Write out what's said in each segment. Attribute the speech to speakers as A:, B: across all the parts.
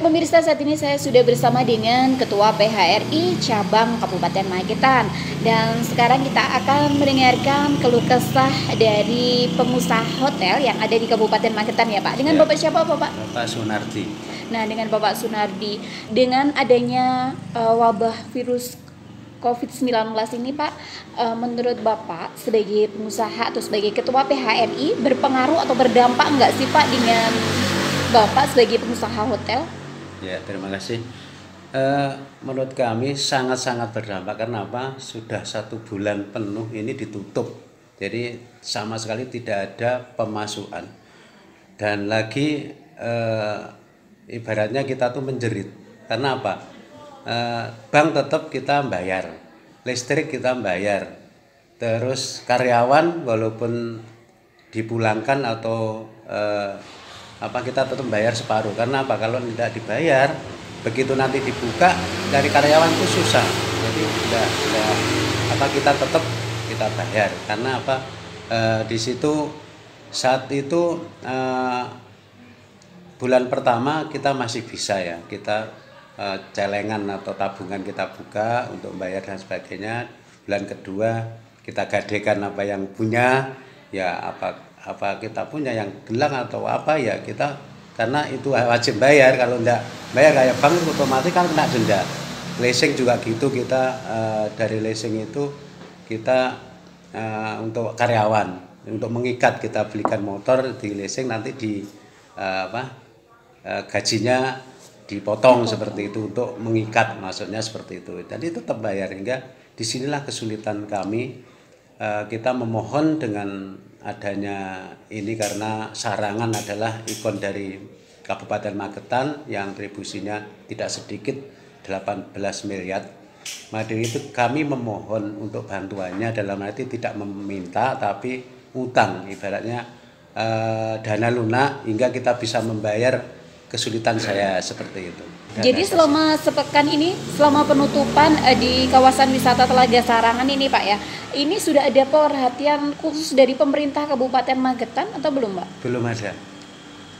A: pemirsa, saat ini saya sudah bersama dengan Ketua PHRI Cabang Kabupaten Magetan. Dan sekarang kita akan mendengarkan keluh kesah dari pengusaha hotel yang ada di Kabupaten Magetan ya Pak. Dengan Bapak siapa Pak?
B: Bapak Sunardi.
A: Nah, dengan Bapak Sunardi, dengan adanya wabah virus COVID-19 ini Pak, menurut Bapak sebagai pengusaha atau sebagai Ketua PHRI berpengaruh atau berdampak enggak sih Pak dengan Bapak sebagai pengusaha hotel?
B: Ya, terima kasih. Menurut kami sangat-sangat berdampak karena apa? Sudah 1 bulan penuh ini ditutup, jadi sama sekali tidak ada pemasukan. Dan lagi ibaratnya kita tuh menjerit. Karena apa? Bank tetap kita bayar, listrik kita bayar, terus karyawan walaupun dipulangkan atau kita tetap bayar separuh. Karena apa? Kalau tidak dibayar, begitu nanti dibuka dari karyawan itu susah. Jadi kita tetap kita bayar. Karena apa? Di situ saat itu bulan pertama kita masih bisa ya, kita celengan atau tabungan kita buka untuk bayar dan sebagainya. Bulan kedua kita gadekan apa yang punya, ya apa kita punya yang gelang atau apa ya kita, karena itu wajib bayar. Kalau enggak bayar kayak bank otomatis kan kena denda. Leasing juga gitu, kita dari leasing itu kita untuk karyawan, untuk mengikat kita belikan motor di leasing, nanti di gajinya dipotong seperti itu untuk mengikat, maksudnya seperti itu. Jadi tetap bayar. Hingga disinilah kesulitan kami. Kita memohon dengan adanya ini karena Sarangan adalah ikon dari Kabupaten Magetan yang kontribusinya tidak sedikit 18 miliar. Maka itu kami memohon untuk bantuannya, dalam arti tidak meminta tapi utang, ibaratnya dana lunak hingga kita bisa membayar kesulitan saya seperti itu.
A: Jadi selama sepekan ini, selama penutupan di kawasan wisata Telaga Sarangan ini Pak ya, ini sudah ada perhatian khusus dari pemerintah Kabupaten Magetan atau belum Pak?
B: Belum ada.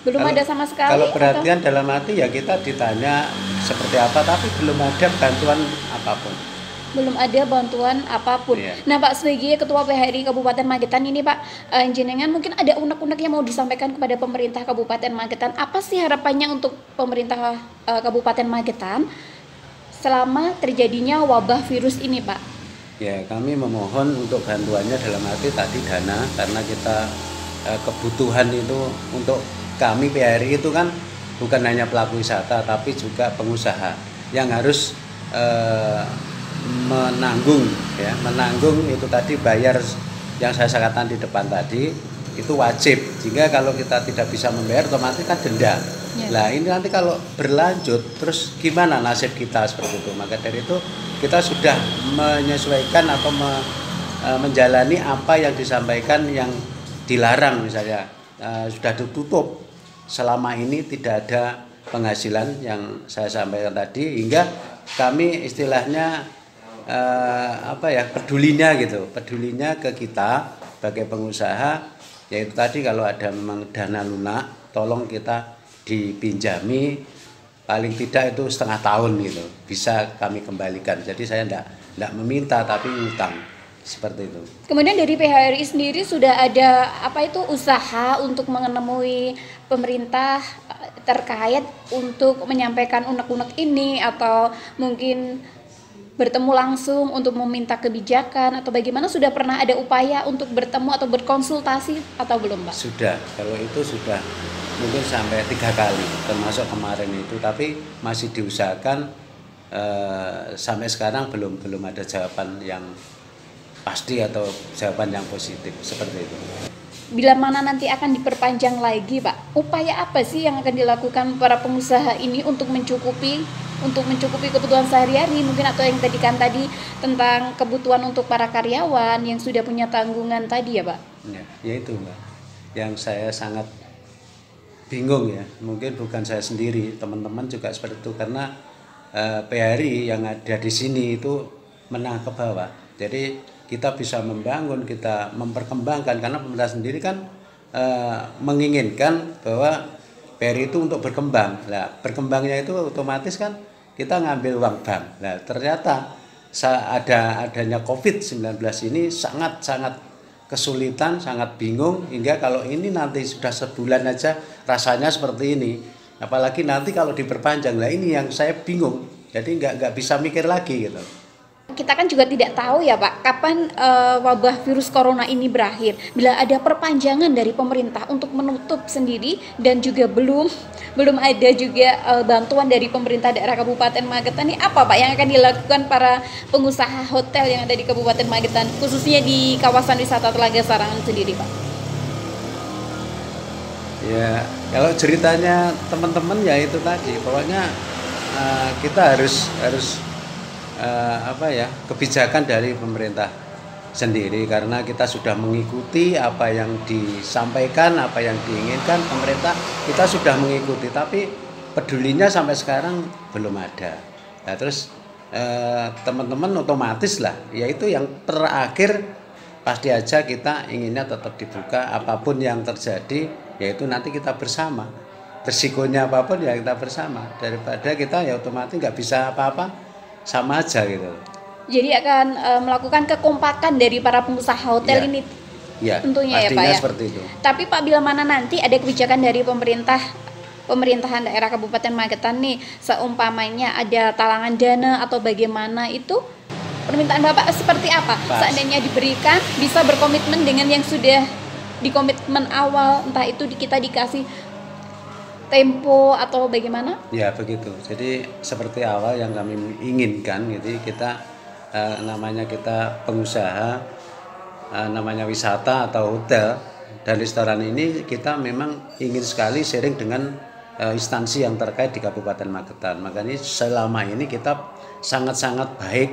A: Belum ada sama sekali?
B: Kalau perhatian dalam arti ya kita ditanya seperti apa, tapi belum ada bantuan apapun.
A: Belum ada bantuan apapun.
B: Iya.
A: Nah Pak, sebagai Ketua PHRI Kabupaten Magetan ini Pak, jenengan mungkin ada unek-unek yang mau disampaikan kepada pemerintah Kabupaten Magetan. Apa sih harapannya untuk pemerintah Kabupaten Magetan selama terjadinya wabah virus ini Pak?
B: Ya, kami memohon untuk bantuannya dalam arti tadi dana, karena kita kebutuhan itu untuk kami PHRI itu kan bukan hanya pelaku wisata tapi juga pengusaha yang harus menanggung itu tadi, bayar yang saya katakan di depan tadi itu wajib. Jika kalau kita tidak bisa membayar otomatis kan denda. Nah ini nanti kalau berlanjut terus gimana nasib kita seperti itu. Maka dari itu kita sudah menyesuaikan atau menjalani apa yang disampaikan yang dilarang. Misalnya sudah ditutup selama ini, tidak ada penghasilan yang saya sampaikan tadi, hingga kami istilahnya pedulinya ke kita sebagai pengusaha, yaitu tadi kalau ada memang dana lunak tolong kita dipinjami, paling tidak itu setengah tahun gitu bisa kami kembalikan. Jadi saya enggak meminta tapi utang seperti itu.
A: Kemudian dari PHRI sendiri sudah ada usaha untuk menemui pemerintah terkait untuk menyampaikan unek-unek ini, atau mungkin bertemu langsung untuk meminta kebijakan, atau bagaimana? Sudah pernah ada upaya untuk bertemu atau berkonsultasi atau belum Pak?
B: Sudah, kalau itu sudah mungkin sampai 3 kali termasuk kemarin itu, tapi masih diusahakan. Sampai sekarang belum ada jawaban yang pasti atau jawaban yang positif seperti itu.
A: Bila mana nanti akan diperpanjang lagi Pak, upaya apa sih yang akan dilakukan para pengusaha ini untuk mencukupi kebutuhan sehari-hari mungkin, atau yang tadi tentang kebutuhan untuk para karyawan yang sudah punya tanggungan tadi ya Pak?
B: Ya itu Mbak, yang saya sangat bingung ya, mungkin bukan saya sendiri, teman-teman juga seperti itu, karena PHRI yang ada di sini itu menengah ke bawah. Jadi kita bisa membangun, kita memperkembangkan, karena pemerintah sendiri kan menginginkan bahwa BRI itu untuk berkembang. Nah, berkembangnya itu otomatis kan kita ngambil uang bank. Nah, ternyata adanya COVID-19 ini sangat-sangat kesulitan, sangat bingung, hingga kalau ini nanti sudah sebulan aja rasanya seperti ini. Apalagi nanti kalau diperpanjang. Nah, ini yang saya bingung. Jadi nggak bisa mikir lagi gitu.
A: Kita kan juga tidak tahu ya Pak, kapan wabah virus corona ini berakhir. Bila ada perpanjangan dari pemerintah untuk menutup sendiri dan juga belum ada juga bantuan dari pemerintah daerah Kabupaten Magetan, ini apa Pak yang akan dilakukan para pengusaha hotel yang ada di Kabupaten Magetan, khususnya di kawasan wisata Telaga Sarangan sendiri Pak?
B: Ya, kalau ceritanya teman-teman ya itu tadi, pokoknya kita harus kebijakan dari pemerintah sendiri, karena kita sudah mengikuti apa yang disampaikan, apa yang diinginkan pemerintah, kita sudah mengikuti, tapi pedulinya sampai sekarang belum ada. Nah, terus teman-teman otomatis lah, yaitu yang terakhir pasti aja kita inginnya tetap dibuka, apapun yang terjadi yaitu nanti kita bersama, resikonya apapun ya kita bersama, daripada kita ya otomatis nggak bisa apa-apa, sama aja gitu.
A: Jadi akan melakukan kekompakan dari para pengusaha hotel
B: Ya,
A: ini
B: ya,
A: tentunya ya Pak
B: pastinya
A: ya.
B: seperti itu.
A: Tapi Pak, bila mana nanti ada kebijakan dari pemerintahan daerah Kabupaten Magetan nih, seumpamanya ada talangan dana atau bagaimana, itu permintaan Bapak seperti apa? Seandainya diberikan, bisa berkomitmen dengan yang sudah di komitmen awal, entah itu kita dikasih tempo atau bagaimana?
B: Ya begitu. Jadi seperti awal yang kami inginkan, gitu kita namanya kita pengusaha, namanya wisata atau hotel dan restoran ini, kita memang ingin sekali sharing dengan instansi yang terkait di Kabupaten Magetan. Makanya selama ini kita sangat-sangat baik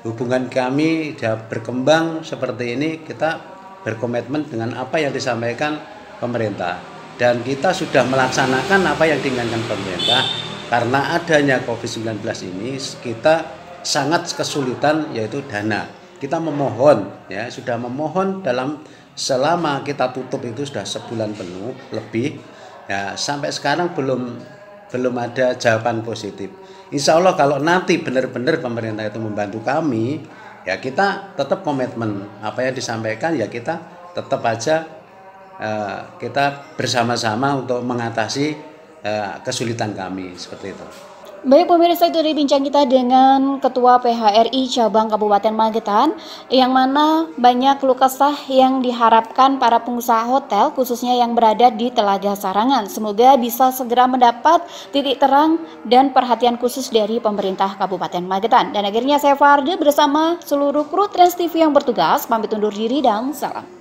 B: hubungan kami, sudah berkembang seperti ini, kita berkomitmen dengan apa yang disampaikan pemerintah. Dan kita sudah melaksanakan apa yang diinginkan pemerintah. Karena adanya COVID-19 ini, kita sangat kesulitan yaitu dana. Kita memohon, ya sudah memohon selama kita tutup itu sudah sebulan penuh lebih. Ya, sampai sekarang belum ada jawaban positif. Insya Allah kalau nanti benar-benar pemerintah itu membantu kami, ya kita tetap komitmen apa yang disampaikan, ya kita tetap aja kita bersama-sama untuk mengatasi kesulitan kami seperti itu.
A: Baik pemirsa, itu dari bincang kita dengan Ketua PHRI Cabang Kabupaten Magetan, yang mana banyak keluh kesah yang diharapkan para pengusaha hotel khususnya yang berada di Telaga Sarangan. Semoga bisa segera mendapat titik terang dan perhatian khusus dari pemerintah Kabupaten Magetan. Dan akhirnya saya Farde bersama seluruh kru Trans TV yang bertugas pamit undur diri dan salam.